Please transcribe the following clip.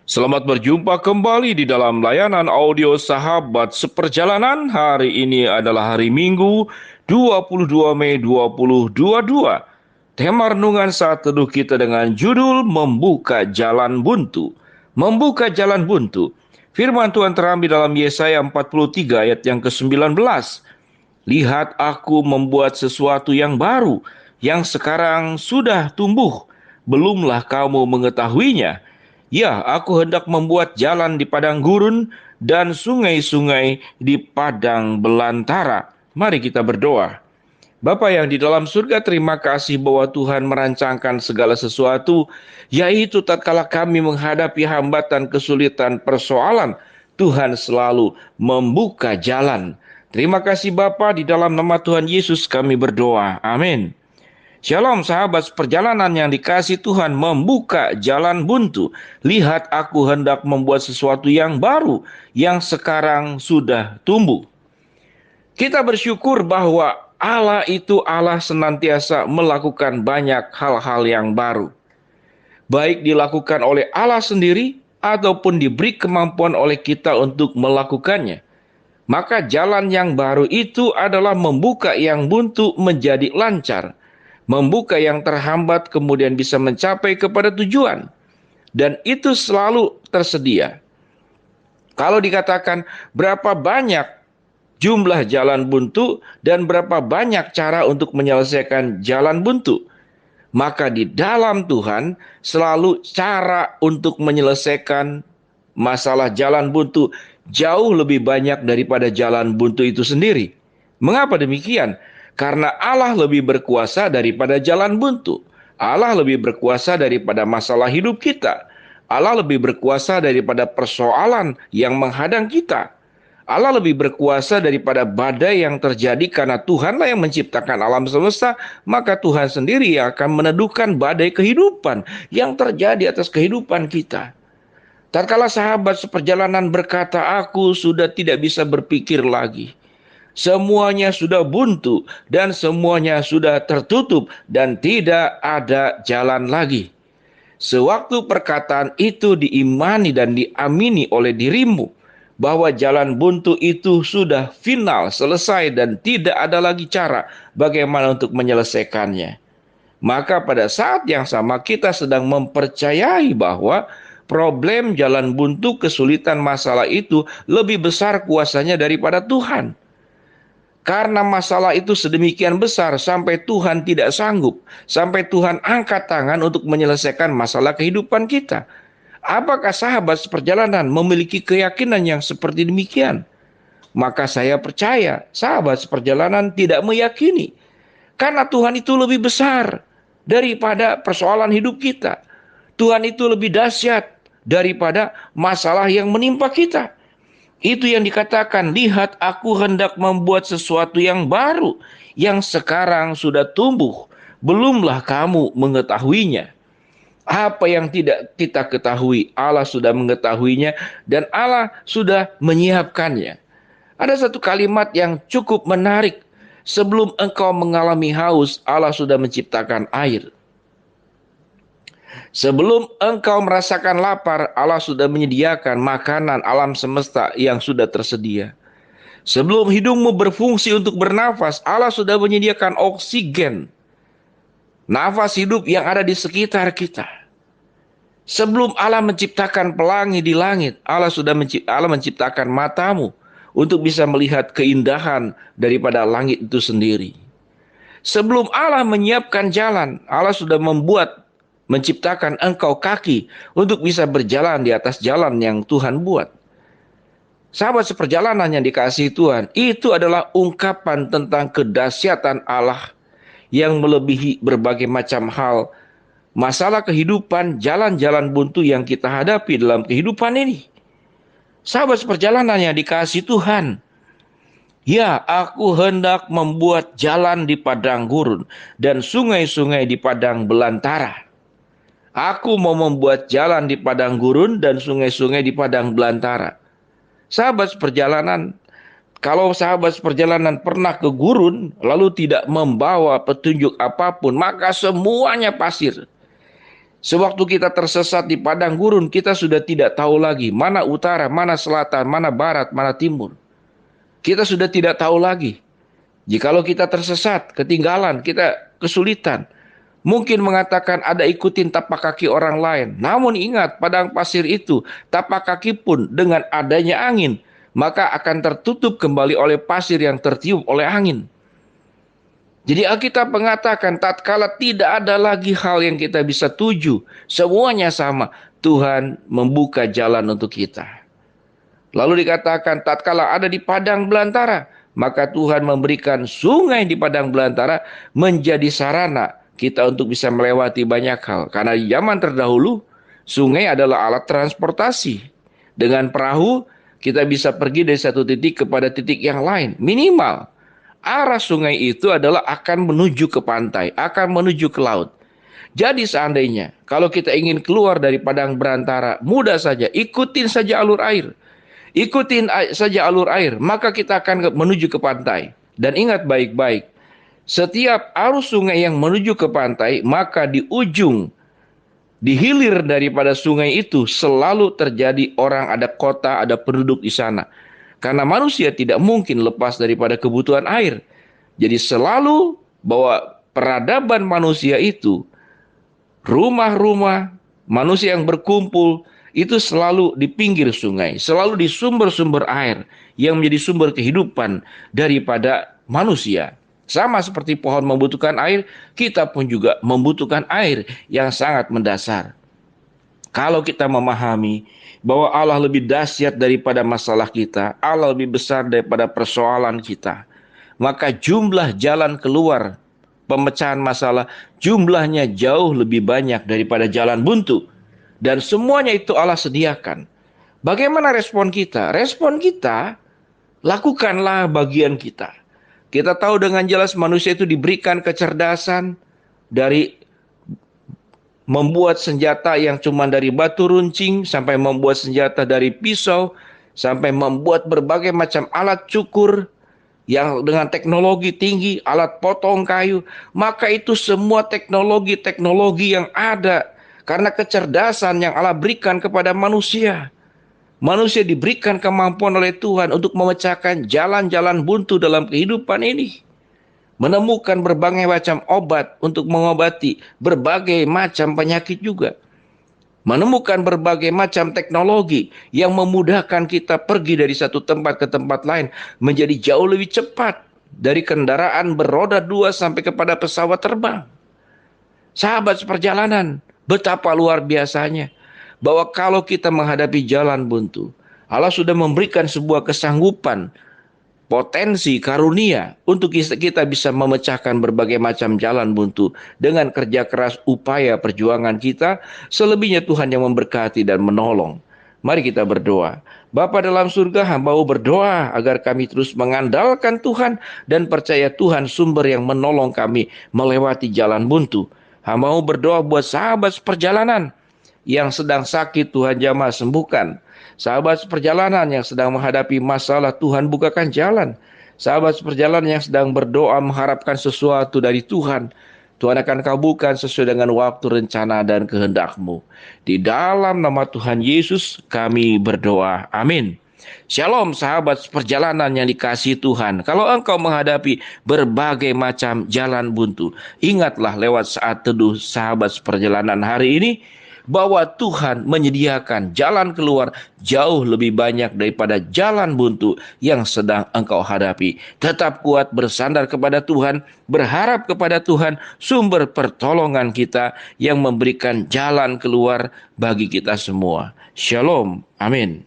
Selamat berjumpa kembali di dalam layanan audio Sahabat Seperjalanan. Hari ini adalah hari Minggu, 22 Mei 2022. Tema renungan saat teduh kita dengan judul Membuka Jalan Buntu. Membuka Jalan Buntu. Firman Tuhan terambil dalam Yesaya 43 ayat yang ke-19. Lihat, aku membuat sesuatu yang baru, yang sekarang sudah tumbuh. Belumlah kamu mengetahuinya. Ya, aku hendak membuat jalan di padang gurun dan sungai-sungai di padang belantara. Mari kita berdoa. Bapa yang di dalam surga, terima kasih bahwa Tuhan merancangkan segala sesuatu, yaitu tatkala kami menghadapi hambatan, kesulitan, persoalan, Tuhan selalu membuka jalan. Terima kasih Bapa, di dalam nama Tuhan Yesus kami berdoa. Amin. Shalom sahabat perjalanan yang dikasih Tuhan, membuka jalan buntu. Lihat, aku hendak membuat sesuatu yang baru, yang sekarang sudah tumbuh. Kita bersyukur bahwa Allah itu Allah senantiasa melakukan banyak hal-hal yang baru. Baik dilakukan oleh Allah sendiri ataupun diberi kemampuan oleh kita untuk melakukannya. Maka jalan yang baru itu adalah membuka yang buntu menjadi lancar. Membuka yang terhambat kemudian bisa mencapai kepada tujuan. Dan itu selalu tersedia. Kalau dikatakan berapa banyak jumlah jalan buntu dan berapa banyak cara untuk menyelesaikan jalan buntu, maka di dalam Tuhan selalu cara untuk menyelesaikan masalah jalan buntu jauh lebih banyak daripada jalan buntu itu sendiri. Mengapa demikian? Karena Allah lebih berkuasa daripada jalan buntu. Allah lebih berkuasa daripada masalah hidup kita. Allah lebih berkuasa daripada persoalan yang menghadang kita. Allah lebih berkuasa daripada badai yang terjadi karena Tuhanlah yang menciptakan alam semesta, maka Tuhan sendiri yang akan meneduhkan badai kehidupan yang terjadi atas kehidupan kita. Tatkala sahabat seperjalanan berkata, aku sudah tidak bisa berpikir lagi. Semuanya sudah buntu dan semuanya sudah tertutup dan tidak ada jalan lagi. Sewaktu perkataan itu diimani dan diamini oleh dirimu, bahwa jalan buntu itu sudah final, selesai dan tidak ada lagi cara bagaimana untuk menyelesaikannya. Maka pada saat yang sama kita sedang mempercayai bahwa problem jalan buntu, kesulitan, masalah itu lebih besar kuasanya daripada Tuhan. Karena masalah itu sedemikian besar sampai Tuhan tidak sanggup, sampai Tuhan angkat tangan untuk menyelesaikan masalah kehidupan kita. Apakah sahabat seperjalanan memiliki keyakinan yang seperti demikian? Maka saya percaya sahabat seperjalanan tidak meyakini. Karena Tuhan itu lebih besar daripada persoalan hidup kita. Tuhan itu lebih dahsyat daripada masalah yang menimpa kita. Itu yang dikatakan, lihat aku hendak membuat sesuatu yang baru, yang sekarang sudah tumbuh. Belumlah kamu mengetahuinya. Apa yang tidak kita ketahui, Allah sudah mengetahuinya dan Allah sudah menyiapkannya. Ada satu kalimat yang cukup menarik. Sebelum engkau mengalami haus, Allah sudah menciptakan air. Sebelum engkau merasakan lapar, Allah sudah menyediakan makanan alam semesta yang sudah tersedia. Sebelum hidungmu berfungsi untuk bernafas, Allah sudah menyediakan oksigen, nafas hidup yang ada di sekitar kita. Sebelum Allah menciptakan pelangi di langit, Allah menciptakan matamu untuk bisa melihat keindahan daripada langit itu sendiri. Sebelum Allah menyiapkan jalan, Allah sudah menciptakan engkau kaki untuk bisa berjalan di atas jalan yang Tuhan buat. Sahabat seperjalanan yang dikasihi Tuhan, itu adalah ungkapan tentang kedahsyatan Allah yang melebihi berbagai macam hal, masalah kehidupan, jalan-jalan buntu yang kita hadapi dalam kehidupan ini. Sahabat seperjalanan yang dikasihi Tuhan, ya, aku hendak membuat jalan di padang gurun dan sungai-sungai di padang belantara. Aku mau membuat jalan di padang gurun dan sungai-sungai di padang belantara. Sahabat seperjalanan, kalau sahabat seperjalanan pernah ke gurun lalu tidak membawa petunjuk apapun, maka semuanya pasir. Sewaktu kita tersesat di padang gurun, kita sudah tidak tahu lagi mana utara, mana selatan, mana barat, mana timur. Kita sudah tidak tahu lagi. Jikalau kita tersesat, ketinggalan, kita kesulitan. Mungkin mengatakan ada ikutin tapak kaki orang lain. Namun ingat, padang pasir itu, tapak kaki pun dengan adanya angin, maka akan tertutup kembali oleh pasir yang tertiup oleh angin. Jadi Alkitab mengatakan tatkala tidak ada lagi hal yang kita bisa tuju, semuanya sama, Tuhan membuka jalan untuk kita. Lalu dikatakan tatkala ada di padang belantara, maka Tuhan memberikan sungai di padang belantara menjadi sarana kita untuk bisa melewati banyak hal. Karena di zaman terdahulu, sungai adalah alat transportasi. Dengan perahu, kita bisa pergi dari satu titik kepada titik yang lain. Minimal, arah sungai itu adalah akan menuju ke pantai, akan menuju ke laut. Jadi seandainya, kalau kita ingin keluar dari padang belantara, mudah saja, ikutin saja alur air. Ikutin saja alur air, maka kita akan menuju ke pantai. Dan ingat baik-baik, setiap arus sungai yang menuju ke pantai, maka di ujung, di hilir daripada sungai itu selalu terjadi orang, ada kota, ada penduduk di sana. Karena manusia tidak mungkin lepas daripada kebutuhan air. Jadi selalu bahwa peradaban manusia itu, rumah-rumah, manusia yang berkumpul, itu selalu di pinggir sungai, selalu di sumber-sumber air yang menjadi sumber kehidupan daripada manusia. Sama seperti pohon membutuhkan air, kita pun juga membutuhkan air yang sangat mendasar. Kalau kita memahami bahwa Allah lebih dahsyat daripada masalah kita, Allah lebih besar daripada persoalan kita, maka jumlah jalan keluar pemecahan masalah jumlahnya jauh lebih banyak daripada jalan buntu. Dan semuanya itu Allah sediakan. Bagaimana respon kita? Respon kita, lakukanlah bagian kita. Kita tahu dengan jelas manusia itu diberikan kecerdasan dari membuat senjata yang cuma dari batu runcing, sampai membuat senjata dari pisau, sampai membuat berbagai macam alat cukur yang dengan teknologi tinggi, alat potong kayu. Maka itu semua teknologi-teknologi yang ada karena kecerdasan yang Allah berikan kepada manusia. Manusia diberikan kemampuan oleh Tuhan untuk memecahkan jalan-jalan buntu dalam kehidupan ini. Menemukan berbagai macam obat untuk mengobati berbagai macam penyakit juga. Menemukan berbagai macam teknologi yang memudahkan kita pergi dari satu tempat ke tempat lain menjadi jauh lebih cepat dari kendaraan beroda 2 sampai kepada pesawat terbang. Sahabat seperjalanan, betapa luar biasanya bahwa kalau kita menghadapi jalan buntu, Allah sudah memberikan sebuah kesanggupan, potensi, karunia untuk kita bisa memecahkan berbagai macam jalan buntu dengan kerja keras, upaya, perjuangan kita. Selebihnya Tuhan yang memberkati dan menolong. Mari kita berdoa. Bapa dalam surga, hamba-Mu berdoa agar kami terus mengandalkan Tuhan dan percaya Tuhan sumber yang menolong kami melewati jalan buntu. Hamba-Mu berdoa buat sahabat seperjalanan yang sedang sakit, Tuhan jamah sembuhkan. Sahabat seperjalanan yang sedang menghadapi masalah, Tuhan bukakan jalan. Sahabat seperjalanan yang sedang berdoa mengharapkan sesuatu dari Tuhan, Tuhan akan kabulkan sesuai dengan waktu, rencana, dan kehendak-Mu. Di dalam nama Tuhan Yesus kami berdoa. Amin. Shalom sahabat seperjalanan yang dikasihi Tuhan. Kalau engkau menghadapi berbagai macam jalan buntu, ingatlah lewat saat teduh sahabat seperjalanan hari ini, bahwa Tuhan menyediakan jalan keluar jauh lebih banyak daripada jalan buntu yang sedang engkau hadapi. Tetap kuat bersandar kepada Tuhan, berharap kepada Tuhan, sumber pertolongan kita yang memberikan jalan keluar bagi kita semua. Shalom. Amin.